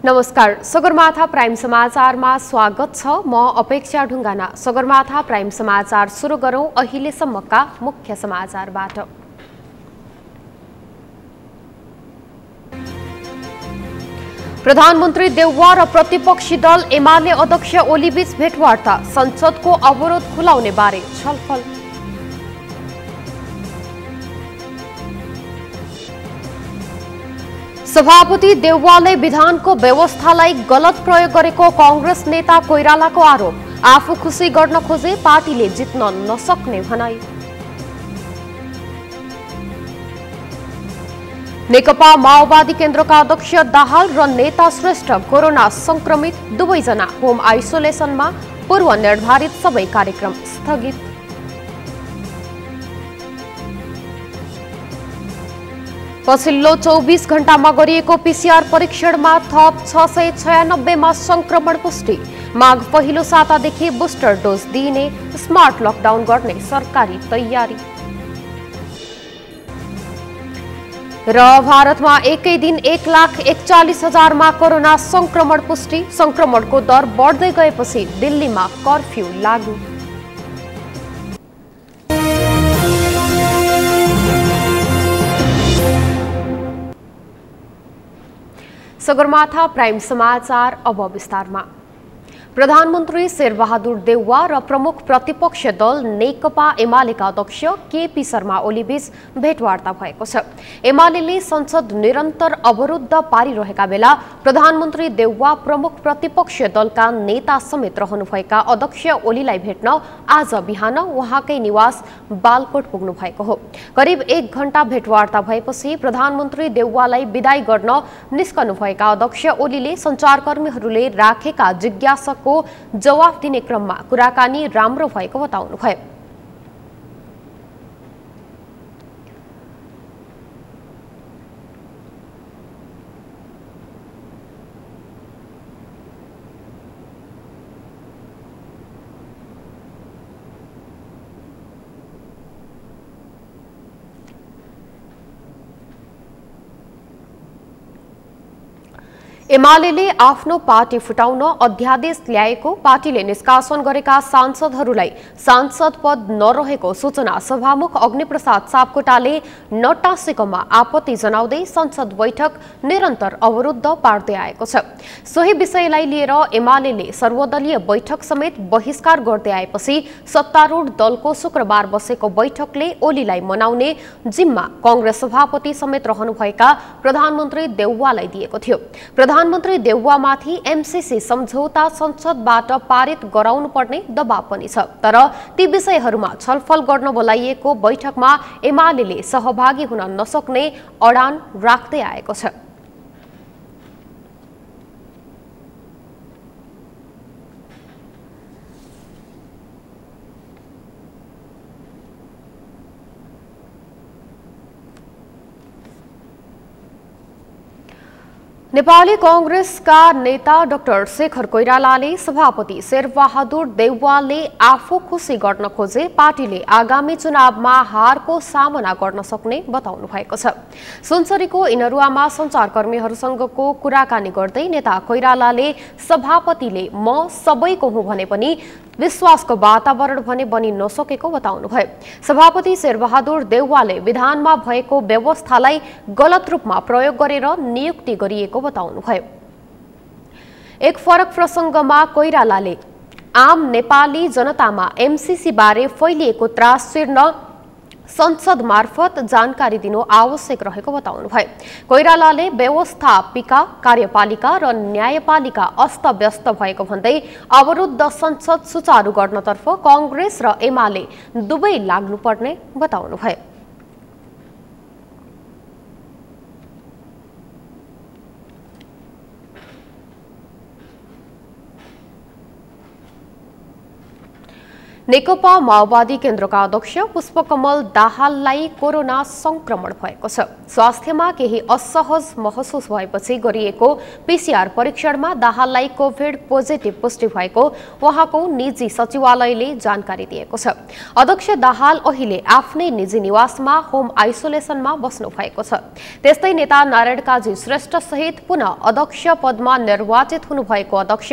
नमस्कार, सगरमाथा प्राइम समाचारमा स्वागत छ। म अपेक्षा ढुङ्गाना। सगरमाथा प्राइम समाचार सुरु गरौं अहिलेसम्मका मुख्य समाचारबाट। प्रधानमन्त्री देउवा र प्रतिपक्षी दल एमाले अध्यक्ष ओलीबीच भेटवार्ता, संसदको अवरोध खुलाउने बारे छलफल। सभापति देउवाले विधानको व्यवस्थालाई गलत प्रयोग गरेको कांग्रेस नेता कोइरालाको आरोप, आफू खुसी गर्न खोजे पार्टीले जित्न नसक्ने भनाई। नेकपा माओवादी केन्द्रका अध्यक्ष दाहाल र नेता श्रेष्ठ कोरोना संक्रमित, दुवैजना होम आइसोलेसनमा, पूर्व निर्धारित सबै कार्यक्रम स्थगित। पछिल्लो 24 घण्टामा गरिएको पीसीआर परीक्षणमा थप 696 मा संक्रमण पुष्टि। माघ पहिलो सातादेखि बुस्टर डोज दिइने, स्मार्ट लकडाउन गर्ने सरकारी तयारी। र भारतमा एकै दिन 1,41,000 मा कोरोना संक्रमण पुष्टि। संक्रमणको दर बढ्दै गएपछि दिल्लीमा कर्फ्यू लागू। सगरमाथा प्राइम समाचार अब विस्तारमा। प्रधानमन्त्री शेरबहादुर देउवा र प्रमुख प्रतिपक्ष दल नेकपा एमालेका अध्यक्ष केपी शर्मा ओलीबीच भेटवार्ता भएको छ। एमालेले संसद निरन्तर अवरुद्ध पारिरहेका बेला प्रधानमन्त्री देउवा प्रमुख प्रतिपक्ष दलका नेता समेत रहनुभएका अध्यक्ष ओलीलाई भेट्न आज बिहान उहाँकै निवास बालकोट पुग्नु भएको हो। करिब 1 घण्टा भेटवार्ता भएपछि प्रधानमन्त्री देउवालाई विदाई गर्न निस्कनुभएका अध्यक्ष ओलीले सञ्चारकर्मीहरूले राखेका जिज्ञासा को जवाफ दिने क्रममा कुराकानी राम्रो भएको बताउनुभयो। एमालेले आफ्नो पार्टी फुटाउन अध्यादेश ल्याएको, पार्टीले निष्कासन गरेका सांसदहरूलाई सांसद पद नरहेको सूचना सभामुख अग्निप्रसाद सापकोटाले नटासेकोमा आपत्ति जनाउँदै संसद बैठक निरन्तर अवरुद्ध पार्दै आएको छ। सोही विषयलाई लिएर एमालेले सर्वदलीय बैठक समेत बहिष्कार गर्दै आएपछि सत्तारूढ दलको शुक्रबार बसेको बैठकले ओलीलाई मनाउने जिम्मा कांग्रेस सभापति समेत रहनुभएका प्रधानमन्त्री देउवालाई दिएको थियो। प्रधानमन्त्री देउवामाथि एमसीसी सम्झौता संसदबाट पारित गराउनुपर्ने दबाव पनि छ। तर ती विषयहरूमा छलफल गर्न बोलाइएको बैठकमा एमालेले सहभागी हुन नसक्ने अडान राख्दै आएको छ। नेपाली कांग्रेसका नेता डाक्टर शेखर कोइरालाले सभापति शेरबहादुर देउवाले आफू खुसी गर्न खोजे पार्टीले आगामी चुनावमा हारको सामना गर्न सक्ने बताउनु भएको छ। सुनसरीको इनरुवामा सञ्चारकर्मीहरूसँगको कुराकानी गर्दै नेता कोइरालाले सभापतिले म सबैको हुँ भने पनि विश्वासको वातावरण भने बनि नसकेको बताउनुभयो। सभापति शेरबहादुर देउवाले विधानमा भएको व्यवस्थालाई गलत रूपमा प्रयोग गरेर नियुक्ति गरिएको बताउनुभयो। एक फरक प्रसंगमा कोइरालाले आम नेपाली जनतामा एमसीसी बारे फैलिएको त्रास चिर्न संसद मार्फत जानकारी दिनु आवश्यक रहेको बताउनुभयो। कोइरालाले व्यवस्थापिका, कार्यपालिका र न्यायपालिका अस्तव्यस्त भएको भन्दै अवरुद्ध संसद सुचारू गर्नतर्फ कांग्रेस र एमाले दुवै लाग्नुपर्ने बताउनुभयो। नेकपा माओवादी केन्द्रका अध्यक्ष पुष्पकमल दाहाललाई कोरोना संक्रमण भएको छ। स्वास्थ्यमा केही असहज महसुस भएपछि गरिएको पीसीआर परीक्षणमा दाहाललाई कोभिड पोजिटिभ पुष्टि भएको उहाँको निजी सचिवालयले जानकारी दिएको छ। अध्यक्ष दाहाल अहिले आफ्नै निजी निवासमा होम आइसोलेसनमा बस्नु भएको छ। त्यस्तै नेता नारायण काजी श्रेष्ठ सहित पुनः अध्यक्ष पदमा निर्वाचित हुनुभएको अध्यक्ष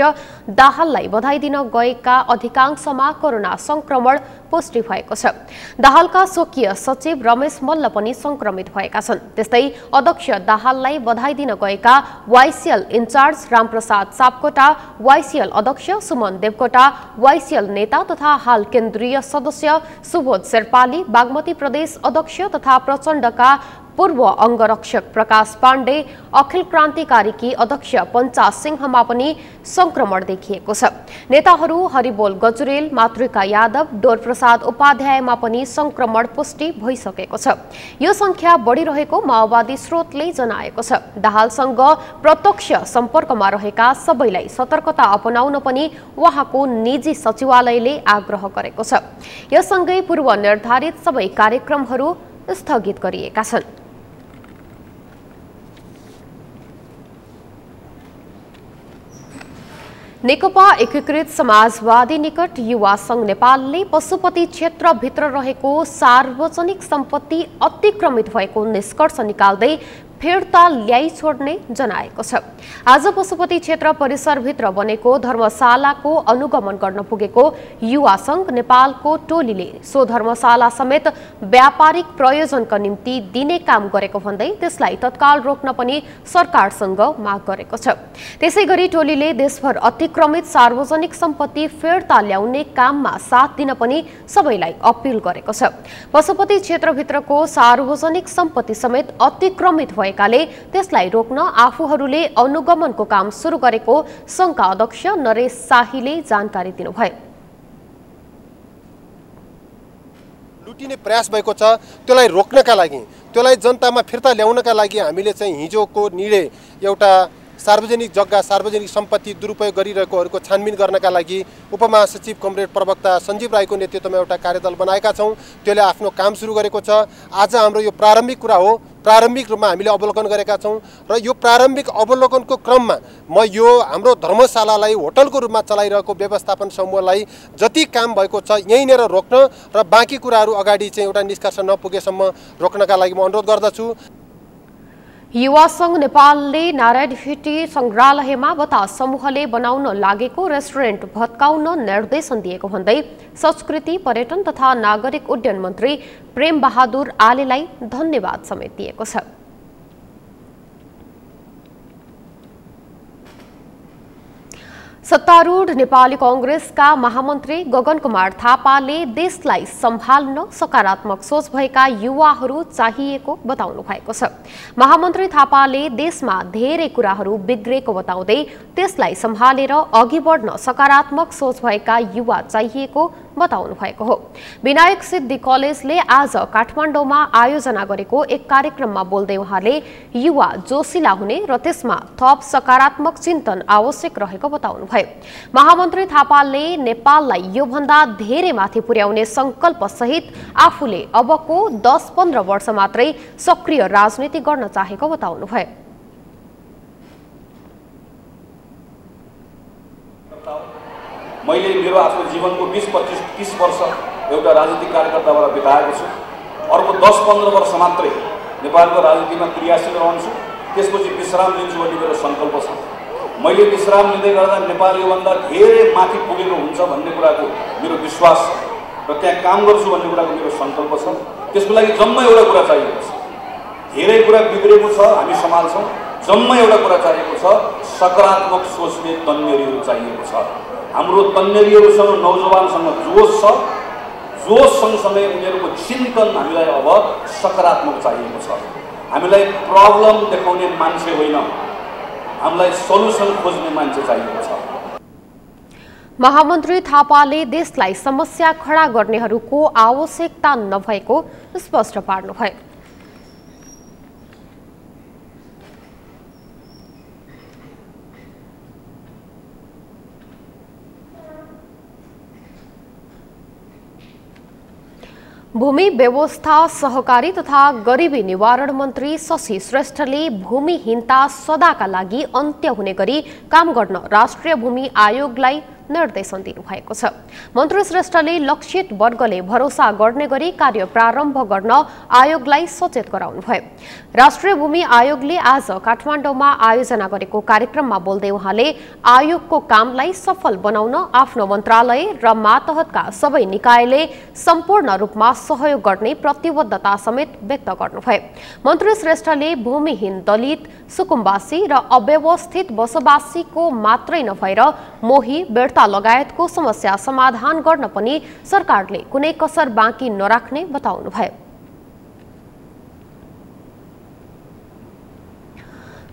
दाहाललाई बधाई दिन गएका अधिकांशमा कोरोना संक्रमण पुष्टि भएको छ। दाहालका स्वकीय सचिव रमेश मल्ल पनि संक्रमित भएका छन्। त्यस्तै अध्यक्ष दाहाललाई बधाई दिन गएका YCL incharge Ramprasad Sapkota, YCL अध्यक्ष सुमन देवकोटा, वाइसिएल नेता तथा हाल केन्द्रीय सदस्य सुबोध शेर्पाली, बागमती प्रदेश अध्यक्ष तथा प्रचण्डका पूर्व अंगरक्षक प्रकाश पाण्डे, अखिल क्रान्तिकारीकी अध्यक्ष पञ्चा सिंहमा पनि संक्रमण देखिएको छ। नेताहरू हरिबोल गजुरेल, मातृका यादव, डोरप्रसाद उपाध्यायमा पनि संक्रमण पुष्टि भइसकेको छ। यो संख्या बढिरहेको माओवादी स्रोतले जनाएको छ। दाहालसँग प्रत्यक्ष सम्पर्कमा रहेका सबैलाई सतर्कता अपनाउन पनि उहाँको निजी सचिवालयले आग्रह गरेको छ। यससँगै पूर्व निर्धारित सबै कार्यक्रमहरू स्थगित गरिएका छन्। नेकपा एकीकृत समाजवादी निकट युवा संघ नेपालले पशुपति क्षेत्रभित्र रहेको सार्वजनिक सम्पत्ति अतिक्रमित भएको निष्कर्ष निकाल्दै फिर्ता ल्याइ छोड्ने जनाएको छ। आज पशुपति क्षेत्र परिसरभित्र बनेको धर्मशालाको अनुगमन गर्न पुगेको युवा संघ नेपालको टोलीले सो धर्मशाला समेत व्यापारिक प्रयोजनका निम्ति दिने काम गरेको भन्दै त्यसलाई तत्काल रोक्न पनि सरकारसँग माग गरेको छ। त्यसैगरी टोलीले देशभर अतिक्रमित सार्वजनिक सम्पत्ति फिर्ता ल्याउने काममा साथ दिन पनि सबैलाई अपील गरेको छ। पशुपति क्षेत्रभित्रको सार्वजनिक सम्पत्ति समेत अतिक्रमित भएकाले त्यसलाई रोक्न आफूहरूले अनुगमनको काम सुरु गरेको संघका अध्यक्ष नरेश शाहीले जानकारी दिनुभयो। लुटिने प्रयास भएको छ, त्यसलाई रोक्नका लागि, त्यसलाई जनतामा फिर्ता ल्याउनका लागि हामीले चाहिँ हिजोको निर्णय एउटा सार्वजनिक जग्गा सार्वजनिक सम्पत्ति दुरुपयोग गरिरहेकोहरूको छानबिन गर्नका लागि उपमहासचिव कमरेड प्रवक्ता सञ्जीव राईको नेतृत्वमा एउटा कार्यदल बनाएका छौँ। त्यसले आफ्नो काम सुरु गरेको छ। आज हाम्रो यो प्रारम्भिक कुरा हो। प्रारम्भिक रूपमा हामीले अवलोकन गरेका छौँ र यो प्रारम्भिक अवलोकनको क्रममा म यो हाम्रो धर्मशालालाई होटलको रूपमा चलाइरहेको व्यवस्थापन समूहलाई जति काम भएको छ यहीँनिर रोक्न र बाँकी कुराहरू अगाडि चाहिँ एउटा निष्कर्ष नपुगेसम्म रोक्नका लागि म अनुरोध गर्दछु। युवा संघ नेपालले नारायण हिटी संग्रहालयमा बतास समूहले बनाउन लागेको रेस्टुरेन्ट भत्काउन निर्देशन दिएको भन्दै संस्कृति पर्यटन तथा नागरिक उड्डयन मन्त्री प्रेम बहादुर आलेलाई धन्यवाद समेत दिएको छ। सत्तारूढ़ नेपाली कांग्रेसका महामन्त्री गगन कुमार थापाले देशलाई सम्हाल्न सकारात्मक सोच भएका युवाहरू चाहिएको बताउनु भएको छ। महामन्त्री थापाले देशमा धेरै कुराहरू बिग्रेको बताउँदै त्यसलाई सम्हालेर अघि बढ्न सकारात्मक सोच भएका युवा चाहिएको बताउनु भएको हो। विनायक सिद्धि कलेजले आज काठमाडौँमा आयोजना गरेको एक कार्यक्रममा बोल्दै उहाँले युवा जोशिला हुने र त्यसमा थप सकारात्मक चिन्तन आवश्यक रहेको बताउनुभयो। महामन्त्री थापाले नेपाललाई योभन्दा धेरै माथि पुर्याउने संकल्प सहित आफूले अबको 10-15 वर्ष मात्रै सक्रिय राजनीति गर्न चाहेको बताउनुभयो। मैले मेरो आफ्नो जीवनको 20-25-30 वर्ष एउटा राजनीतिक कार्यकर्ताबाट बिताएको छु। अर्को 10-15 वर्ष मात्रै नेपालको राजनीतिमा क्रियाशील रहन्छु, त्यसपछि विश्राम लिन्छु भन्ने मेरो सङ्कल्प छ। मैले विश्राम लिँदै गर्दा नेपाल योभन्दा धेरै माथि पुगेको हुन्छ भन्ने कुराको मेरो विश्वास छ र त्यहाँ काम गर्छु भन्ने कुराको मेरो सङ्कल्प छ। त्यसको लागि जम्मा एउटा कुरा चाहिएको छ। धेरै कुरा बिग्रेको छ, हामी सम्हाल्छौँ। जम्मा एउटा कुरा चाहिएको छ, सकारात्मक सोच्ने तन्नेरीहरू चाहिएको छ। हाम्रो तन्नेरीहरूसँग नौजवानसँग जोस छ, जोस सँगसँगै उनीहरूको चिन्तन हामीलाई अब सकारात्मक चाहिएको छ। हामीलाई प्रब्लम देखाउने मान्छे होइन, हामीलाई सल्युसन खोज्ने मान्छे चाहिएको छ। महामन्त्री थापाले देशलाई समस्या खडा गर्नेहरूको आवश्यकता नभएको स्पष्ट पार्नुभयो। भूमि व्यवस्था सहकारी तथा गरिबी निवारण मन्त्री शशि श्रेष्ठले भूमिहीनता सदाका लागि अन्त्य हुने गरी काम गर्न राष्ट्रिय भूमि आयोगलाई निर्देशन दिनुभएको छ। मन्त्री श्रेष्ठले लक्षित वर्गले भरोसा गर्ने गरी कार्य प्रारम्भ गर्न आयोगलाई सचेत गराउनुभयो। राष्ट्रिय भूमि आयोगले आज काठमाडौँमा आयोजना गरेको कार्यक्रममा बोल्दै उहाँले आयोगको कामलाई सफल बनाउन आफ्नो मन्त्रालय र मातहतका सबै निकायले सम्पूर्ण रूपमा सहयोग गर्ने प्रतिबद्धता समेत व्यक्त गर्नुभयो। मन्त्री श्रेष्ठले भूमिहीन दलित, सुकुम्बासी र अव्यवस्थित बसोबासीको मात्रै नभएर मोही बेर्ता लगायतको समस्या समाधान गर्न पनि सरकारले कुनै कसर बाँकी नराख्ने बताउनुभयो।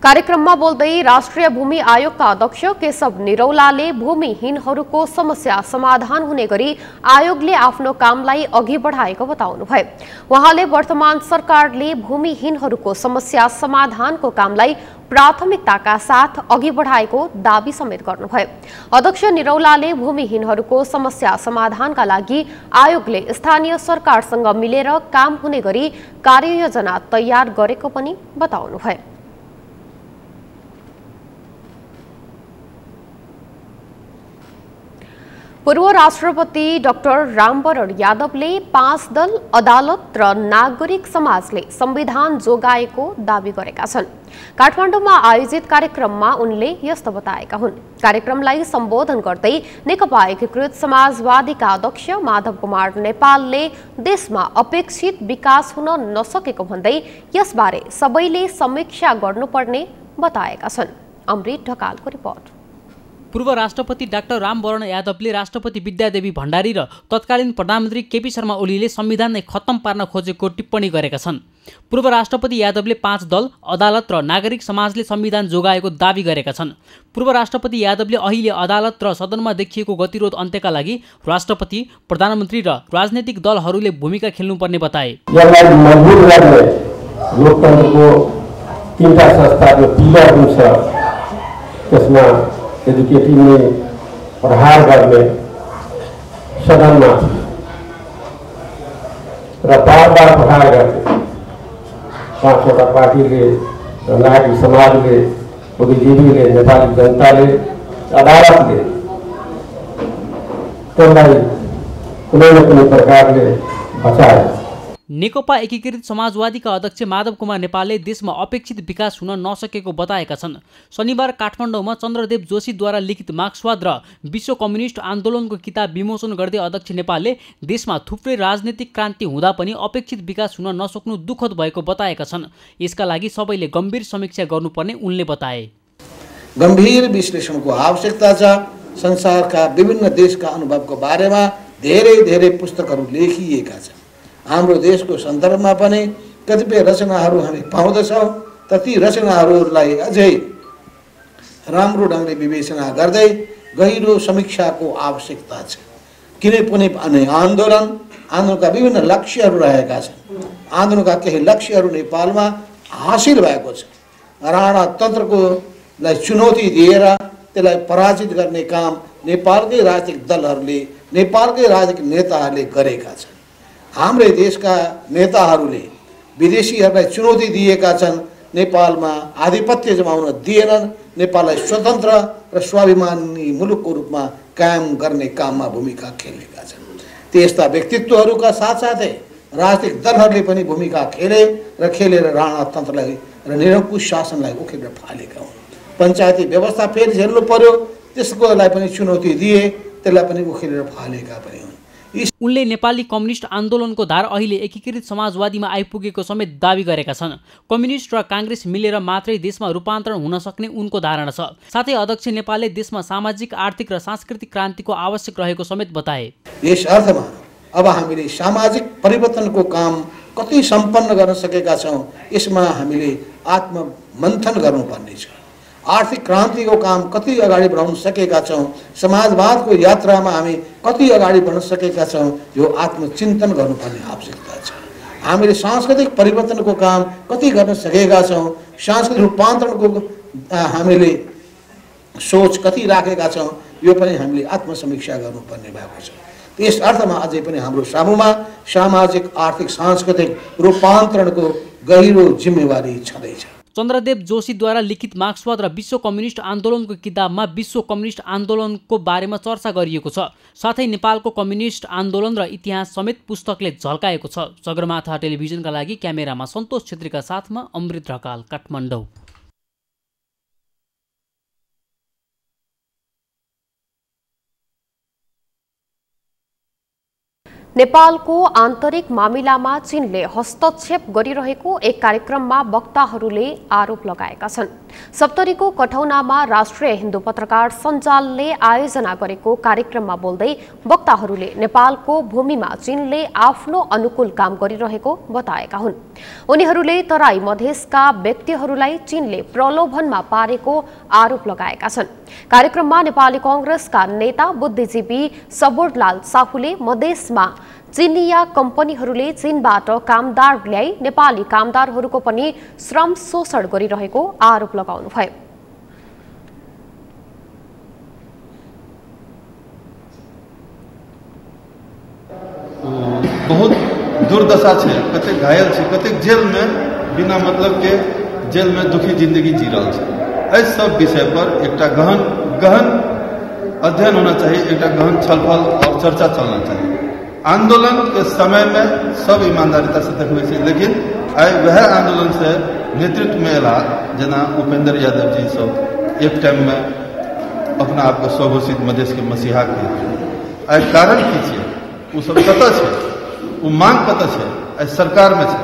कार्यक्रममा बोल्दै राष्ट्रिय भूमि आयोगका अध्यक्ष केशव निरौलाले भूमिहीनहरूको समस्या समाधान हुने गरी आयोगले आफ्नो कामलाई अघि बढाएको बताउनुभयो। उहाँले वर्तमान सरकारले भूमिहीनहरूको समस्या समाधानको कामलाई प्राथमिकताका साथ अघि बढाएको दावी समेत गर्नुभयो। अध्यक्ष निरौलाले भूमिहीनहरूको समस्या समाधानका लागि आयोगले स्थानीय सरकारसँग मिलेर काम हुने गरी कार्ययोजना तयार गरेको पनि बताउनुभयो। पूर्व राष्ट्रपति डाक्टर रामवरण यादवले 5 दल अदालत र नागरिक समाजले संविधान जोगाएको दावी गरेका छन्। काठमाडौँमा आयोजित कार्यक्रममा उनले यस्तो बताएका हुन्। कार्यक्रमलाई सम्बोधन गर्दै नेकपा एकीकृत समाजवादीका अध्यक्ष माधव कुमार नेपालले देशमा अपेक्षित विकास हुन नसकेको भन्दै यसबारे सबैले समीक्षा गर्नुपर्ने बताएका छन्। अमृत ढकालको रिपोर्ट। पूर्व राष्ट्रपति डाक्टर रामवरण यादवले राष्ट्रपति विद्यादेवी भण्डारी र तत्कालीन प्रधानमन्त्री केपी शर्मा ओलीले संविधान नै खत्तम पार्न खोजेको टिप्पणी गरेका छन्। पूर्व राष्ट्रपति यादवले 5 दल अदालत र नागरिक समाजले संविधान जोगाएको दावी गरेका छन्। पूर्व राष्ट्रपति यादवले अहिले अदालत र सदनमा देखिएको गतिरोध अन्त्यका लागि राष्ट्रपति, प्रधानमन्त्री र राजनैतिक दलहरूले भूमिका खेल्नुपर्ने बताए। यसलाई मजबुत गर्ने लोकतन्त्रको 3टा संस्थाको पिलर हुन्छ। त्यसमा एजुकेटिभले प्रहार गर्ने सदनमा र बार प्रहार गर्ने 5वटा पार्टीले, नागरिक समाजले, बुद्धिजीवीले, नेपाली जनताले, अदालतले त्यसलाई कुनै न कुनै प्रकारले बचाए। नेकपा एकीकृत समाजवादीका अध्यक्ष माधव कुमार नेपालले देशमा अपेक्षित विकास हुन नसकेको बताएका छन्। शनिबार काठमाडौँमा चन्द्रदेव जोशीद्वारा लिखित मार्क्सवाद र विश्व कम्युनिस्ट आन्दोलनको किताब विमोचन गर्दै अध्यक्ष नेपालले देशमा थुप्रै राजनीतिक क्रान्ति हुँदा पनि अपेक्षित विकास हुन नसक्नु दुःखद भएको बताएका छन्। यसका लागि सबैले गम्भीर समीक्षा गर्नुपर्ने उनले बताए। गम्भीर विश्लेषणको आवश्यकता छ। संसारका विभिन्न देशका अनुभवको बारेमा धेरै पुस्तकहरू लेखिएका छन्। हाम्रो देशको सन्दर्भमा पनि कतिपय रचनाहरू हामी पाउँदछौँ। तर ती रचनाहरूलाई अझै राम्रो ढङ्गले विवेचना गर्दै गहिरो समीक्षाको आवश्यकता छ। किनभने आन्दोलनका विभिन्न लक्ष्यहरू रहेका छन्। आन्दोलनका केही लक्ष्यहरू नेपालमा हासिल भएको छ। राणा तन्त्रकोलाई चुनौती दिएर त्यसलाई पराजित गर्ने काम नेपालकै राजनीतिक दलहरूले, नेपालकै राजनीतिक नेताहरूले गरेका छन्। हाम्रै देशका नेताहरूले विदेशीहरूलाई चुनौती दिएका छन्। नेपालमा आधिपत्य जमाउन दिएनन्। नेपाललाई स्वतन्त्र र स्वाभिमानी मुलुकको रूपमा कायम गर्ने काममा भूमिका खेलेका छन्। त्यस्ता व्यक्तित्वहरूका साथसाथै राजनीतिक दलहरूले पनि भूमिका खेलेर राणातन्त्रलाई र निरङ्कुश शासनलाई उखेलेर फालेका हुन्। पञ्चायती व्यवस्था फेरि झेल्नु पर्यो, त्यसकोलाई पनि चुनौती दिए, त्यसलाई पनि उखेलेर फालेका पनि हुन्। उनले नेपाली कम्युनिस्ट आन्दोलनको धार अहिले एकीकृत समाजवादीमा आइपुगेको समेत दावी गरेका छन्। कम्युनिस्ट र काङ्ग्रेस मिलेर मात्रै देशमा रूपान्तरण हुन सक्ने उनको धारणा छ। साथै अध्यक्ष नेपालले देशमा सामाजिक, आर्थिक र सांस्कृतिक क्रान्तिको आवश्यक रहेको समेत बताए। यस अर्थमा अब हामीले सामाजिक परिवर्तनको काम कति सम्पन्न गर्न सकेका छौँ, यसमा हामीले आत्ममन्थन गर्नुपर्ने छ। आर्थिक क्रान्तिको काम कति अगाडि बढाउन सकेका छौँ, समाजवादको यात्रामा हामी कति अगाडि बढ्न सकेका छौँ, यो आत्मचिन्तन गर्नुपर्ने आवश्यकता छ। हामीले सांस्कृतिक परिवर्तनको काम कति गर्न सकेका छौँ, सांस्कृतिक रूपान्तरणको हामीले सोच कति राखेका छौँ, यो पनि हामीले आत्मसमीक्षा गर्नुपर्ने भएको छ। त्यस अर्थमा अझै पनि हाम्रो समूहमा सामाजिक आर्थिक सांस्कृतिक रूपान्तरणको गहिरो जिम्मेवारी छँदैछ। चन्द्रदेव जोशीद्वारा लिखित मार्क्सवाद र विश्व कम्युनिस्ट आन्दोलनको किताबमा विश्व कम्युनिस्ट आन्दोलनको बारेमा चर्चा गरिएको छ। साथै नेपालको कम्युनिस्ट आन्दोलन र इतिहास समेत पुस्तकले झल्काएको छ। सगरमाथा टेलिभिजनका लागि क्यामेरामा सन्तोष छेत्रीका साथमा अमृत ढकाल, काठमाडौँ। नेपालको आन्तरिक मामिलामा चीनले हस्तक्षेप गरिरहेको एक कार्यक्रममा वक्ताहरूले आरोप लगाएका छन्। सप्तरीको कठौनामा राष्ट्रिय हिन्दू पत्रकार सञ्जालले आयोजना गरेको कार्यक्रममा बोल्दै वक्ताहरूले नेपालको भूमिमा चीनले आफ्नो अनुकूल काम गरिरहेको बताएका हुन्। उनीहरूले तराई मधेसका व्यक्तिहरूलाई चीनले प्रलोभनमा पारेको आरोप लगाएका छन्। कार्यक्रममा नेपाली कांग्रेसका नेता बुद्धिजीवी सबुरलाल साहुले मधेसमा चीनिया कम्पनीहरूले चीनबाट कामदार ल्याई नेपाली कामदारहरूको पनि श्रम शोषण गरिरहेको आरोप लगाउनुभयो। बहुत दुर्दशा है, कते घायल है, कते जेल में बिना मतलब के जेल में दुखी जिंदगी जी रहा है। इस सब विषय पर एक गहन अध्ययन होना चाहिए, एक गहन छलफल और चर्चा चलना चाहिए। आंदोलन के समय में सब ईमानदारिता से देखबे छै, लेकिन आई वह आंदोलन से नेतृत्व में एला जना उपेंद्र यादव जी सब एक टाइम में अपना आप को स्वघोषित मधेश के मसीहा के आई कारण की छै, वो सब कतऽ छै, वो मांग कतऽ छै, आई सरकार में छै,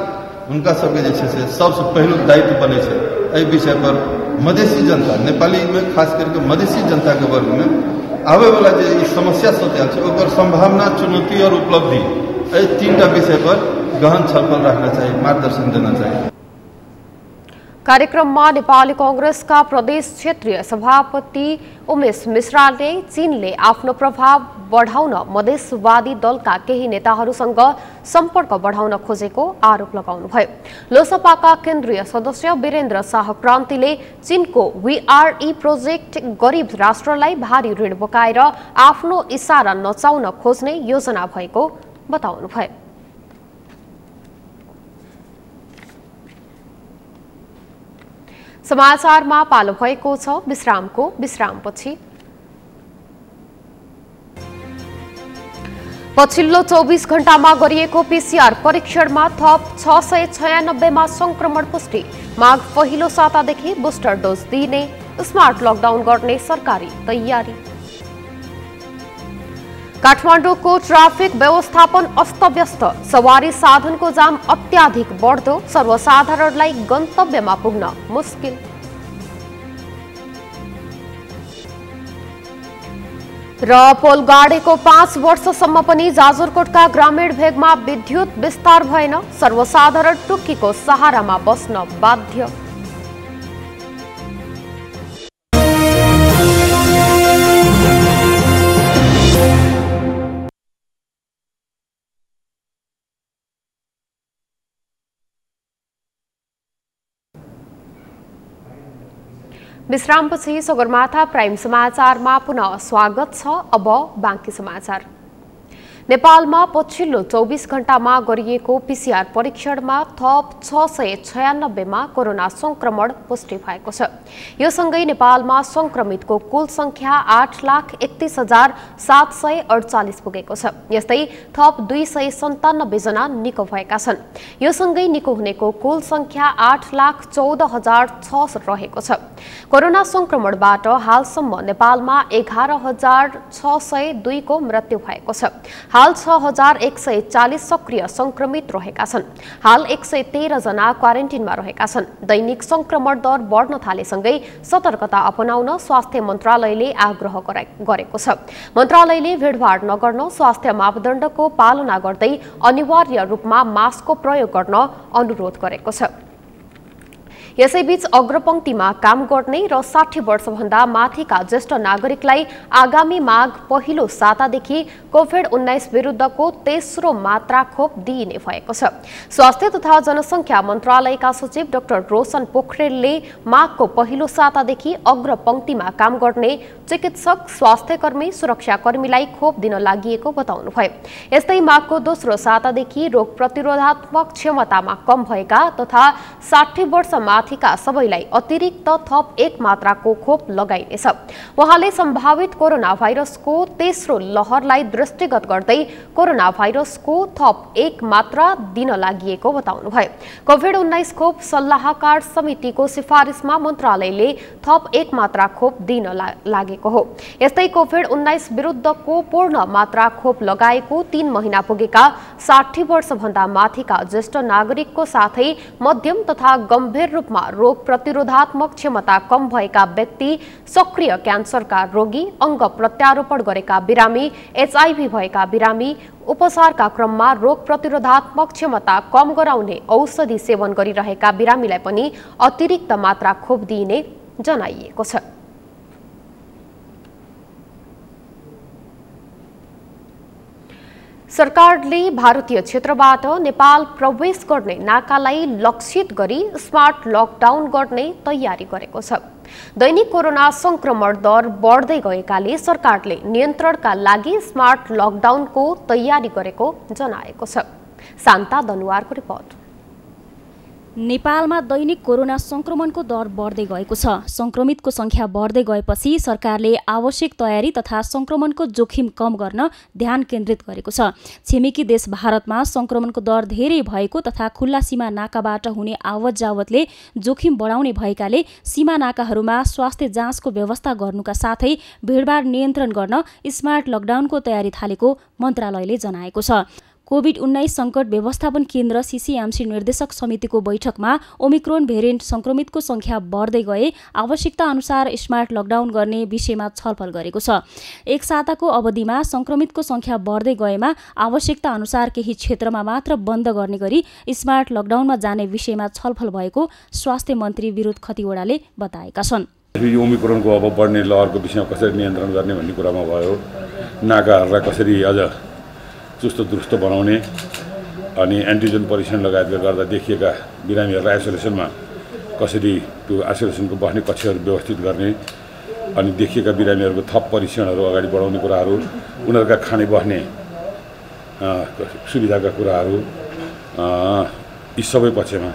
उनका सबके जे छै से सबसे पहलू दायित्व बने छै एहि विषय पर मधेसी जनता, नेपाली में खास करके मधेसी जनता के वर्ग में आवे वाला जो समस्या सब है ओकर संभावना, चुनौती और उपलब्धि, एहि तीनटा विषय पर गहन छलफल रखना चाहिए, मार्गदर्शन देना चाहिए। कार्यक्रममा नेपाली कांग्रेसका प्रदेश क्षेत्रीय सभापति उमेश मिश्राले चीनले आफ्नो प्रभाव बढाउन मधेसवादी दलका केही नेताहरूसँग सम्पर्क बढाउन खोजेको आरोप लगाउनुभयो। लोसपाका केन्द्रीय सदस्य वीरेन्द्र शाह क्रान्तिले चीनको वीआरई प्रोजेक्ट गरिब राष्ट्रलाई भारी ऋण बोकाएर आफ्नो इसारा नचाउन खोज्ने योजना भएको बताउनुभयो। समाचारमा पालो भएको छ विश्रामको। विश्रामपछि पछिल्लो 24 घण्टामा गरिएको पीसीआर परीक्षणमा थप 696 मा संक्रमण पुष्टि। माघ पहिलो सातादेखि बुस्टर डोज दिने, स्मार्ट लकडाउन गर्ने सरकारी तयारी। काठमाडौँको ट्राफिक व्यवस्थापन अस्तव्यस्त, सवारी साधनको जाम अत्याधिक बढ्दो, सर्वसाधारणलाई गन्तव्यमा पुग्न मुस्किल। र पोल गाडेको 5 वर्षसम्म पनि जाजरकोटका ग्रामीण भेगमा विद्युत विस्तार भएन, सर्वसाधारण टुक्कीको सहारामा बस्न बाध्य। विश्रामपछि सगरमाथा प्राइम समाचारमा पुनः स्वागत छ। अब बाँकी समाचार। नेपालमा पछिल्लो 24 घण्टामा गरिएको पीसीआर परीक्षणमा थप 696 मा कोरोना संक्रमण पुष्टि भएको छ। यो सँगै नेपालमा संक्रमितको कुल संख्या 8,31,748 पुगेको छ। यस्तै थप 297 जना निको भएका छन्। यो सँगै निको हुनेको कुल संख्या 8,14,006 रहेको छ। कोरोना संक्रमणबाट हालसम्म नेपालमा 11,602 को मृत्यु भएको छ। हाल 6,140 सक्रिय संक्रमित रहेका छन्। हाल 113 जना क्वारेन्टिनमा रहेका छन्। दैनिक संक्रमण दर बढ्न थालेसँगै सतर्कता अपनाउन स्वास्थ्य मन्त्रालयले आग्रह गरेको छ। मन्त्रालयले भिडभाड नगर्न, स्वास्थ्य मापदण्डको पालना गर्दै अनिवार्य रूपमा मास्कको प्रयोग गर्न अनुरोध गरेको छ। यसैबीच अग्रपंक्तिमा काम गर्ने र 60 वर्षभन्दा माथिका ज्येष्ठ नागरिकलाई आगामी माघ पहिलो सातादेखि कोभिड-19 विरुद्धको तेस्रो मात्रा खोप दिइने भएको छ। स्वास्थ्य तथा जनसंख्या मन्त्रालयका सचिव डाक्टर रोशन पोखरेलले माघको पहिलो सातादेखि अग्रपंक्तिमा काम गर्ने चिकित्सक, स्वास्थ्यकर्मी, सुरक्षाकर्मीलाई खोप दिन लागिएको बताउनुभयो। यस्तै माघको दोस्रो सातादेखि रोग प्रतिरोधात्मक क्षमतामा कम भएका तथा 60 वर्ष माथिका सबैलाई अतिरिक्त थप 1 मात्राको खोप लगाइनेछ। उहाँले सम्भावित कोरोना भाइरसको तेस्रो लहरलाई दृष्टिगत गर्दै कोरोना भाइरसको थप 1 मात्रा दिन लागिएको बताउनुभयो। कोभिड-19 खोप सल्लाहकार समितिको सिफारिसमा मन्त्रालयले थप 1 मात्रा खोप दिन लागेको हो। यस्तै कोभिड-19 विरुद्धको पूर्ण मात्रा खोप लगाएको 3 महिना पुगेका 60 वर्षभन्दा माथिका ज्येष्ठ नागरिकको साथै मध्यम तथा गम्भीर रूपमा रोग प्रतिरोधात्मक क्षमता कम भएका व्यक्ति, सक्रिय क्यान्सरका रोगी, अङ्ग प्रत्यारोपण गरेका बिरामी, HIV भएका बिरामी, उपचारका क्रममा रोग प्रतिरोधात्मक क्षमता कम गराउने औषधि सेवन गरिरहेका बिरामीलाई पनि अतिरिक्त मात्रा खोप दिइने जनाइएको छ। सरकारले भारतीय क्षेत्रबाट नेपाल प्रवेश गर्ने नाकालाई लक्षित गरी स्मार्ट लकडाउन गर्ने तयारी गरेको छ। दैनिक कोरोना संक्रमण दर बढ्दै गएकाले सरकारले नियन्त्रणका लागि स्मार्ट लकडाउनको तयारी गरेको जनाएको छ। शान्ता दनुवारको रिपोर्ट। नेपालमा दैनिक कोरोना संक्रमणको दर बढ्दै गएको छ। संक्रमितको संख्या बढ्दै गएपछि सरकारले आवश्यक तयारी तथा संक्रमणको जोखिम कम गर्न ध्यान केन्द्रित गरेको छ। छिमेकी देश भारतमा संक्रमणको दर धेरै भएको तथा खुल्ला सीमा नाकाबाट हुने आवत जावतले जोखिम बढाउने भएकाले सीमा नाकाहरूमा स्वास्थ्य जाँचको व्यवस्था गर्नुका साथै भिडभाड नियन्त्रण गर्न स्मार्ट लकडाउनको तयारी थालेको मन्त्रालयले जनाएको छ। कोभिड-19 संकट व्यवस्थापन केन्द्र सीसीएमसी निर्देशक समितिको बैठकमा ओमिक्रोन भेरिएन्ट संक्रमितको संख्या बढ्दै गए आवश्यकता अनुसार स्मार्ट लकडाउन गर्ने विषयमा छलफल गरेको छ। एक साताको अवधिमा संक्रमितको संख्या बढ्दै गएमा आवश्यकता अनुसार केही क्षेत्रमा मात्र बन्द गर्ने गरी स्मार्ट लकडाउनमा जाने विषयमा छलफल भएको स्वास्थ्य मन्त्री विरोध खतिवडाले बताएका छन्। यो ओमिक्रोनको अब बढ्ने लहरको विषयमा कसरी नियन्त्रण गर्ने भन्ने कुरामा भयो। नाकाहरूलाई कसरी अझ चुस्त दुरुस्त बनाउने अनि एन्टिजेन परीक्षण लगायतले गर्दा देखिएका बिरामीहरूलाई आइसोलेसनमा कसरी त्यो आइसोलेसनको बस्ने कक्षहरू व्यवस्थित गर्ने अनि देखिएका बिरामीहरूको थप परीक्षणहरू अगाडि बढाउने कुराहरू, उनीहरूका खाने बस्ने सुविधाका कुराहरू, यी सबै पक्षमा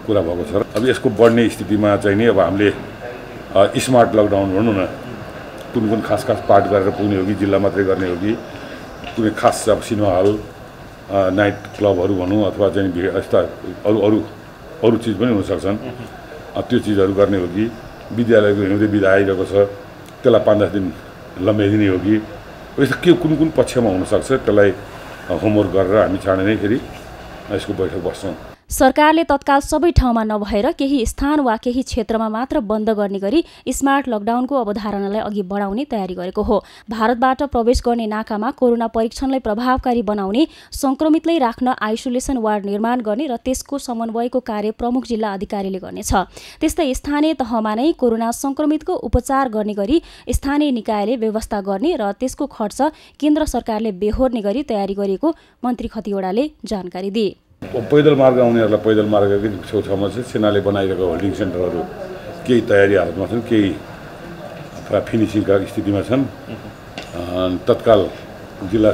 कुरा भएको छ। अब यसको बढ्ने स्थितिमा चाहिँ नि अब हामीले स्मार्ट लकडाउन भनौँ न, कुन कुन खास पार्ट गरेर पुग्ने हो कि जिल्ला मात्रै गर्ने हो कि कुनै खास अब सिनेमा हल, नाइट क्लबहरू भनौँ अथवा चाहिँ यस्ता अरू चिज पनि हुनसक्छन्, त्यो चिजहरू गर्ने हो कि विद्यालयको हिउँदे बिदा आइरहेको छ त्यसलाई 5-10 दिन लम्ब्याइदिने हो कि यस्तो के कुन कुन पक्षमा हुनसक्छ त्यसलाई होमवर्क गरेर हामी चाँडै नै फेरि यसको बैठक बस्छौँ। सरकारले तत्काल सबै ठाउँमा नभएर केही स्थान वा केही क्षेत्रमा मात्र बन्द गर्ने गरी स्मार्ट लकडाउनको अवधारणालाई अघि बढाउने तयारी गरेको हो। भारतबाट प्रवेश गर्ने नाकामा कोरोना परीक्षणलाई प्रभावकारी बनाउने, संक्रमितलाई राख्न आइसोलेसन वार्ड निर्माण गर्ने र त्यसको समन्वयको कार्य प्रमुख जिल्ला अधिकारीले गर्नेछ। त्यस्तै स्थानीय तहमा नै कोरोना संक्रमितको उपचार गर्ने गरी स्थानीय निकायले व्यवस्था गर्ने र त्यसको खर्च केन्द्र सरकारले बेहोर्ने गरी तयारी गरेको मन्त्री खतिवडाले जानकारी दिए। पैदल मार्ग आउनेहरूलाई पैदल मार्गकै छेउछाउमा चाहिँ सेनाले बनाइरहेको होल्डिङ सेन्टरहरू केही तयारी हालतमा छन्, केही फिनिसिङका स्थितिमा छन्। तत्काल जिल्ला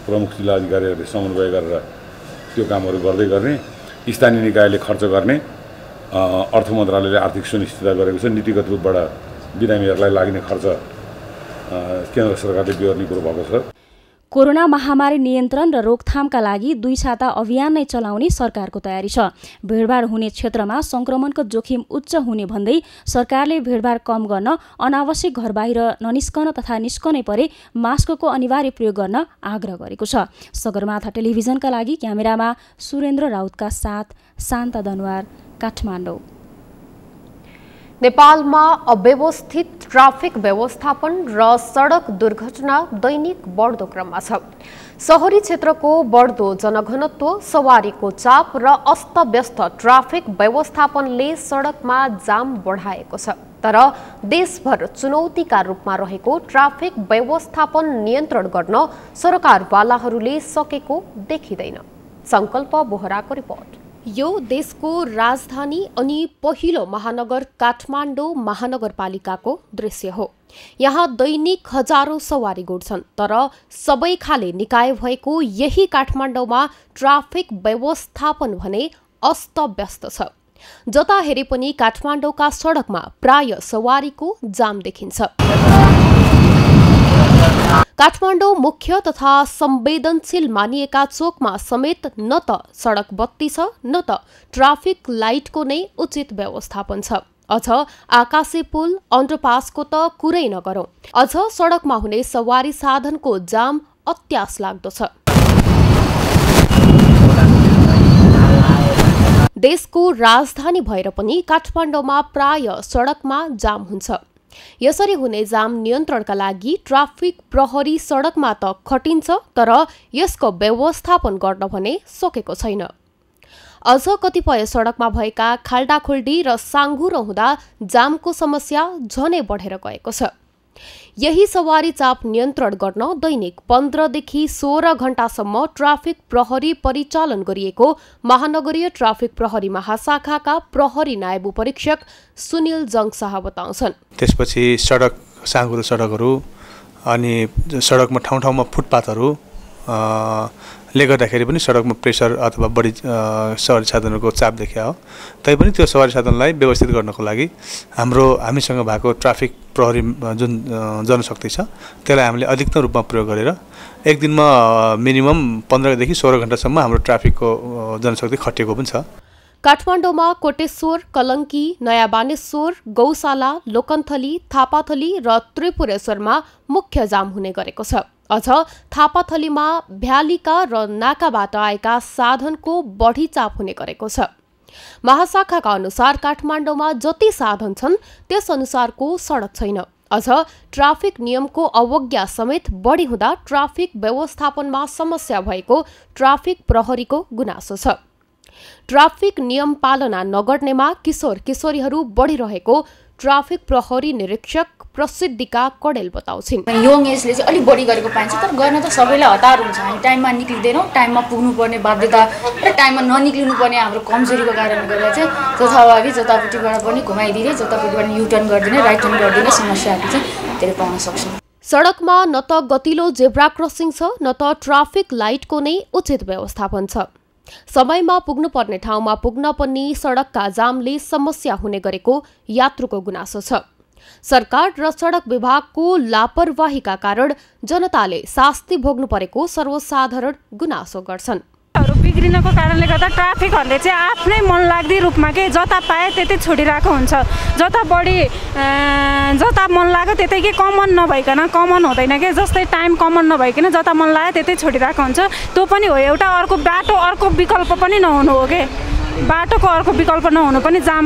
प्रमुख जिल्ला अधिकारीहरूले समन्वय गरेर त्यो कामहरू गर्दै गर्ने, स्थानीय निकायले खर्च गर्ने, अर्थ मन्त्रालयले आर्थिक सुनिश्चितता गरेको छ। नीतिगत रूपबाट बिरामीहरूलाई लाग्ने खर्च केन्द्र सरकारले बेहोर्ने कुरो भएको छ। कोरोना महामारी नियन्त्रण र रोकथामका लागि 2 छाता अभियान नै चलाउने सरकारको तयारी छ। भिडभाड हुने क्षेत्रमा संक्रमणको जोखिम उच्च हुने भन्दै सरकारले भिडभाड कम गर्न अनावश्यक घर बाहिर ननिस्कन तथा निस्कनै परे मास्कको अनिवार्य प्रयोग गर्न आग्रह गरेको छ। सगरमाथा टेलिभिजनका लागि क्यामेरामा सुरेन्द्र राउतका साथ शान्ता दनवार, काठमाडौँ। नेपालमा अव्यवस्थित ट्राफिक व्यवस्थापन र सडक दुर्घटना दैनिक बढ्दो क्रममा छ। शहरी क्षेत्रको बढ्दो जनघनत्व, सवारीको चाप र अस्तव्यस्त ट्राफिक व्यवस्थापनले सडकमा जाम बढाएको छ। तर देशभर चुनौतीका रूपमा रहेको ट्राफिक व्यवस्थापन नियन्त्रण गर्न सरकारवालाहरूले सकेको देखिँदैन। संकल्प बोहराको रिपोर्ट। यो देशको राजधानी अनि पहिलो महानगर काठमाडौँ महानगरपालिकाको दृश्य हो। यहाँ दैनिक हजारौं सवारी गुड्छन्, तर सबै खाले निकाय भएको यही काठमाडौँमा ट्राफिक व्यवस्थापन भने अस्तव्यस्त छ। जता हेरे पनि काठमाडौँका सडकमा प्राय सवारीको जाम देखिन्छ। काठमाडौँ मुख्य तथा संवेदनशील मानिएका चोकमा समेत न त सडक बत्ती छ, न त ट्राफिक लाइटको नै उचित व्यवस्थापन छ। अझ आकाशे पुल, अन्डरपासको त कुरै नगरौं। अझ सडकमा हुने सवारी साधनको जाम अत्यास लाग्दो छ। देशको राजधानी भएर पनि काठमाडौँमा प्राय सडकमा जाम हुन्छ। यसरी हुने जाम नियन्त्रणका लागि ट्राफिक प्रहरी सडकमा त खटिन्छ, तर यसको व्यवस्थापन गर्न भने सकेको छैन। अझ कतिपय सडकमा भएका खाल्डाखुल्डी र साङ्गुरो हुँदा जामको समस्या झनै बढेर गएको छ। यही सवारी चाप नियन्त्रण गर्न दैनिक 15 देखि 16 घण्टासम्म ट्राफिक प्रहरी परिचालन गरिएको महानगरीय ट्राफिक प्रहरी महाशाखाका प्रहरी नायब परीक्षक सुनिल जङशाह बताउँछन्। त्यसपछि सडक साँघुरो सडकहरू अनि सडकमा ठाउँ ठाउँमा फुटपाथहरू ले गर्दाखेरि पनि सडकमा प्रेसर अथवा बढी सवारी साधनहरूको चाप देखिया हो। तैपनि त्यो सवारी साधनलाई व्यवस्थित गर्नको लागि हामीसँग भएको ट्राफिक प्रहरी जुन जनशक्ति छ त्यसलाई हामीले अधिकतम रूपमा प्रयोग गरेर एक दिनमा मिनिमम 15 देखि 16 घण्टासम्म हाम्रो ट्राफिकको जनशक्ति खटिएको पनि छ। काठमाडौँमा कोटेश्वर, कलङ्की, नयाँ बानेश्वर, गौशाला, लोकन्थली, थापाथली र त्रिपुरेश्वरमा मुख्य जाम हुने गरेको छ। अझ थापाथलीमा भ्यालीका र नाकाबाट आएका साधनको बढी चाप हुने गरेको छ। महाशाखाका अनुसार काठमाडौँमा जति साधन छन् त्यस अनुसारको सडक छैन। अझ ट्राफिक नियमको अवज्ञा समेत बढी हुँदा ट्राफिक व्यवस्थापनमा समस्या भएको ट्राफिक प्रहरीको गुनासो छ। ट्राफिक नियम पालना नगर्नेमा किशोर किशोरीहरू बढिरहेको ट्राफिक प्रहरी निरीक्षक प्रसिद्धिका कडेल बताउँछिन्। यङ एजले चाहिँ अलिक बढी गरेको पाइन्छ, तर गर्न त सबैलाई हतार हुन्छ। हामी टाइममा निक्लिँदैनौँ, टाइममा पुग्नुपर्ने बाध्यता र टाइममा ननिक्लिनु पर्ने हाम्रो कमजोरीको कारणले गर्दा चाहिँ जथाभावी जतापट्टिबाट पनि घुमाइदिने, जतापट्टिबाट युटर्न गरिदिने, राइट टर्न गरिदिने समस्याहरू चाहिँ धेरै पाउन सक्छौँ। सडकमा न त गतिलो जेब्रा क्रसिङ छ, न त ट्राफिक लाइटको नै उचित व्यवस्थापन छ। समयमा पुग्नुपर्ने ठाउँमा पुग्न पनि सडकका जामले समस्या हुने गरेको यात्रुको गुनासो छ। सरकार र सडक विभागको लापरवाहीका कारण जनताले शास्ति भोग्नु परेको सर्वसाधारण गुनासो गर्छन्। बिग्रिनको कारणले गर्दा ट्राफिकहरूले चाहिँ आफ्नै मनलाग्दी रूपमा के जता पाए त्यतै छोडिरहेको हुन्छ। जता बढी जता मन लाग्यो त्यतै के कमन नभइकन, कमन हुँदैन के, जस्तै टाइम कमन नभइकन जता मन लाग्यो त्यतै छोडिरहेको हुन्छ। त्यो पनि हो एउटा अर्को बाटो, अर्को विकल्प पनि नहुनु हो के, बाटोको अर्को विकल्प नहुनु पनि जाम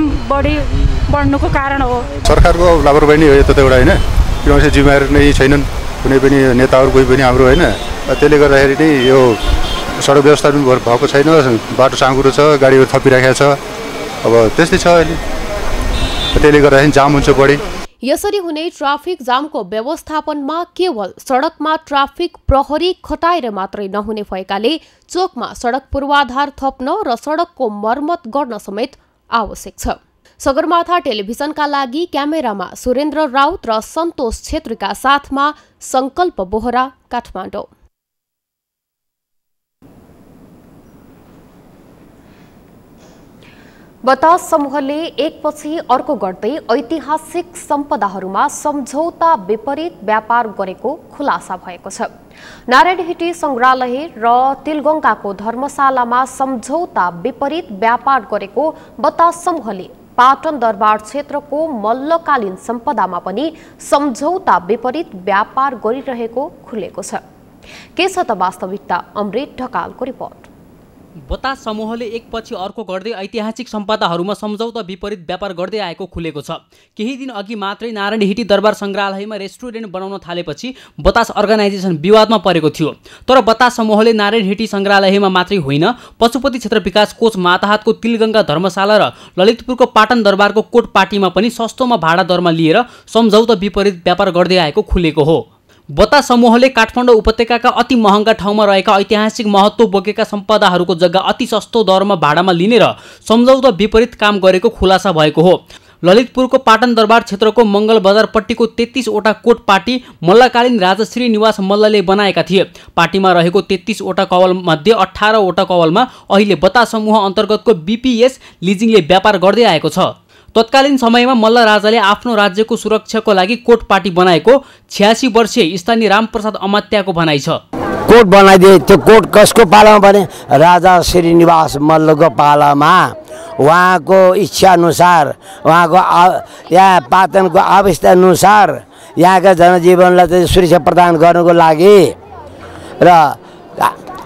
बढ्नुको कारण हो। सरकारको लापरवाही नै हो यो त एउटा होइन, किनभने जिम्मेवारी नै छैनन् कुनै पनि नेताहरू कोही पनि हाम्रो होइन। त्यसले गर्दाखेरि नै यो सडक व्यवस्था पनि भएको छैन, बाटो साँघुरो छ, गाडीहरू थपिराखेको छ, अब त्यस्तै छ अहिले। त्यसले गर्दाखेरि जाम हुन्छ बढी। यसरी हुने ट्राफिक जामको व्यवस्थापनमा केवल सडकमा ट्राफिक प्रहरी खटाएर मात्रै नहुने भएकाले चोकमा सडक पूर्वाधार थप्न र सडकको मर्मत गर्न समेत आवश्यक छ। सगरमाथा टेलिभिजनका लागि क्यामेरामा सुरेन्द्र राउत र सन्तोष छेत्रीका साथमा संकल्प बोहरा, काठमाडौँ। बतास समूहले एकपछि अर्को गर्दै ऐतिहासिक सम्पदाहरूमा सम्झौता विपरीत व्यापार गरेको खुलासा भएको छ। नारायणहिटी संग्रहालय र तिलगङ्गाको धर्मशालामा सम्झौता विपरीत व्यापार गरेको बतास समूहले पाटन दरबार क्षेत्रको मल्लकालीन सम्पदामा पनि सम्झौता विपरीत व्यापार गरिरहेको खुलेको छ। के छ त वास्तविकता? अमृत ढकालको रिपोर्ट। बतास समूहले एकपछि अर्को गर्दै ऐतिहासिक सम्पदाहरूमा सम्झौता विपरीत व्यापार गर्दै आएको खुलेको छ। केही दिन अघि मात्रै नारायण हिटी दरबार सङ्ग्रहालयमा रेस्टुरेन्ट बनाउन थालेपछि बतास अर्गनाइजेसन विवादमा परेको थियो। तर बतास समूहले नारायण हिटी सङ्ग्रहालयमा मात्रै होइन, पशुपति क्षेत्र विकास कोष माताहातको तिलगङ्गा धर्मशाला र ललितपुरको पाटन दरबारको कोट पार्टीमा पनि सस्तोमा भाडा दरमा लिएर सम्झौता विपरीत व्यापार गर्दै आएको खुलेको हो। बतास समूहले काठमाडौँ उपत्यकाका अति महँगा ठाउँमा रहेका ऐतिहासिक महत्त्व बोकेका सम्पदाहरूको जग्गा अति सस्तो दरमा भाडामा लिने र सम्झौता विपरीत काम गरेको खुलासा भएको हो। ललितपुरको पाटन दरबार क्षेत्रको मङ्गल बजारपट्टिको 33 वटा कोट पार्टी मल्लकालीन राजा श्रीनिवास मल्लले बनाएका थिए। पार्टीमा रहेको 33 वटा कवल मध्ये 18 वटा कवलमा अहिले बतास समूह अन्तर्गतको बीपीएस लिजिङले व्यापार गर्दै आएको छ। तत्कालीन समयमा मल्ल राजाले आफ्नो राज्यको सुरक्षाको लागि कोट पार्टी बनाएको 86 वर्षीय स्थानीय रामप्रसाद अमात्याको भनाइ छ। कोट बनाइदिए, त्यो कोट कसको पालामा बने? राजा श्रीनिवास मल्लको पालामा। उहाँको इच्छा अनुसार, उहाँको यहाँ पाटनको अवस्था अनुसार यहाँका जनजीवनलाई चाहिँ सुरक्षा प्रदान गर्नको लागि र